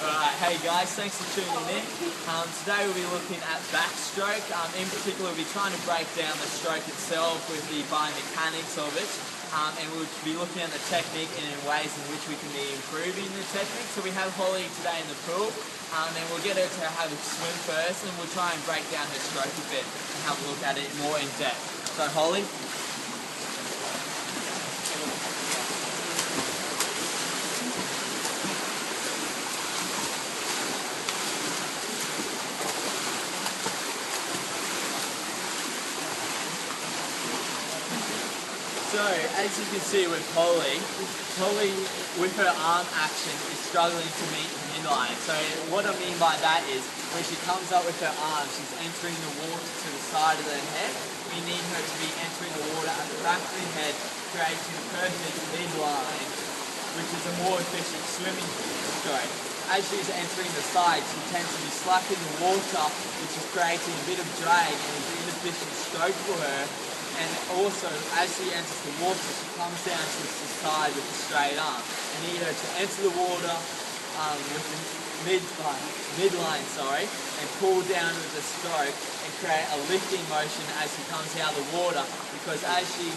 Alright, hey guys, thanks for tuning in. Today we'll be looking at backstroke. In particular, we'll be trying to break down the stroke itself with the biomechanics of it. And we'll be looking at the technique and in ways in which we can be improving the technique. So we have Holly today in the pool, and we'll get her to have a swim first, and we'll try and break down her stroke a bit and have a look at it more in depth. So Holly. So, as you can see with Holly with her arm action is struggling to meet the midline. So what I mean by that is when she comes up with her arm, she's entering the water to the side of her head. We need her to be entering the water at the back of the head, creating a perfect midline, which is a more efficient swimming stroke. As she's entering the side, she tends to be slapping the water, which is creating a bit of drag and is an inefficient stroke for her. And also, as she enters the water, she comes down to the side with a straight arm. I need her to enter the water with the midline, and pull down with the stroke and create a lifting motion as she comes out of the water. Because as you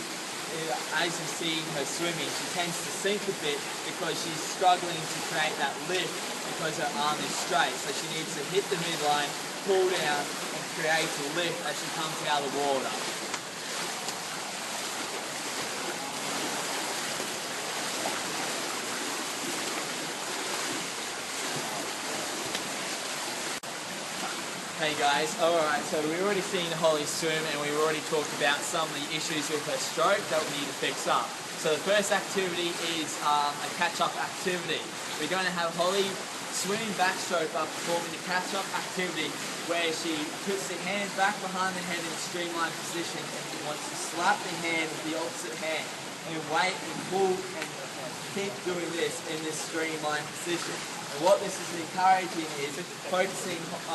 see her swimming, she tends to sink a bit because she's struggling to create that lift because her arm is straight. So she needs to hit the midline, pull down, and create a lift as she comes out of the water. Hey guys, alright, so we've already seen Holly swim and we've already talked about some of the issues with her stroke that we need to fix up. So the first activity is a catch-up activity. We're going to have Holly swimming backstroke by performing the catch-up activity where she puts the hand back behind the head in a streamlined position and she wants to slap the hand with the opposite hand and wait and pull and keep doing this in this streamlined position. And what this is encouraging is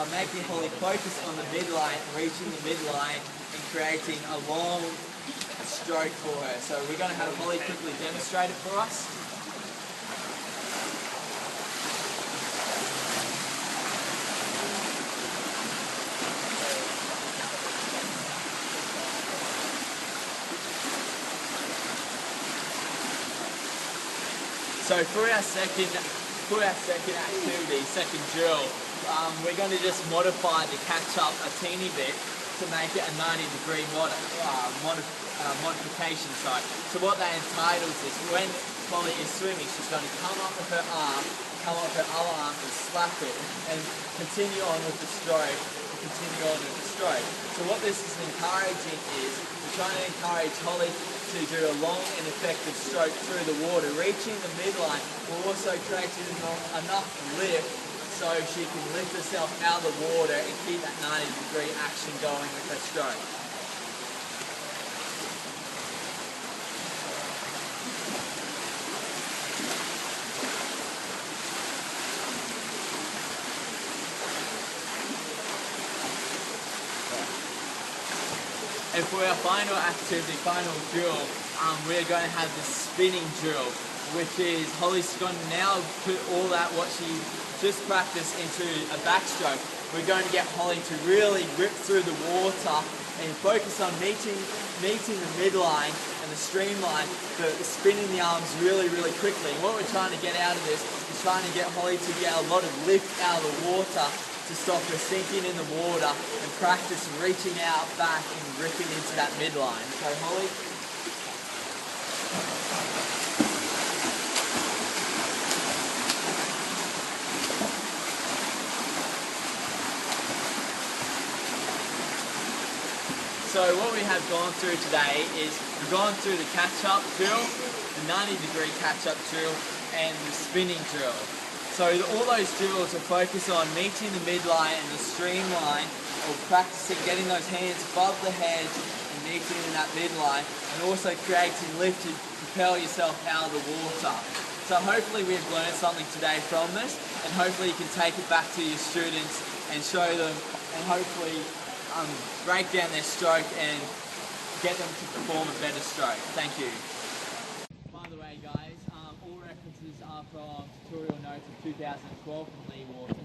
making Holly focus on the midline, reaching the midline and creating a long stroke for her. So we're going to have Holly quickly demonstrate it for us. So for our second activity, second drill, we're going to just modify the catch-up a teeny bit to make it a 90-degree modification. So what that entitles is when Holly is swimming, she's going to come up with her arm, come up with her other arm and slap it and continue on with the stroke, So what this is encouraging is we're trying to encourage Holly to do a long and effective stroke through the water. Reaching the midline will also create enough lift so she can lift herself out of the water and keep that 90-degree action going with her stroke. And for our final activity, final drill, we're going to have the spinning drill, which is Holly's going to now put all that what she just practiced into a backstroke. We're going to get Holly to really rip through the water and focus on meeting the midline and the streamline, but spinning the arms really quickly. And what we're trying to get out of this is trying to get Holly to get a lot of lift out of the water to stop her sinking in the water and practice reaching out back and ripping into that midline. So Holly. So what we have gone through today is we've gone through the catch-up drill, the 90-degree catch-up drill, and the spinning drill. So all those drills are focused on meeting the midline and the streamline, or practicing getting those hands above the head and meeting in that midline, and also creating lift to propel yourself out of the water. So hopefully we've learned something today from this, and hopefully you can take it back to your students and show them, and hopefully break down their stroke and get them to perform a better stroke. Thank you. By the way guys, all references are from tutorial notes. notes of 2012 from Lee Walton.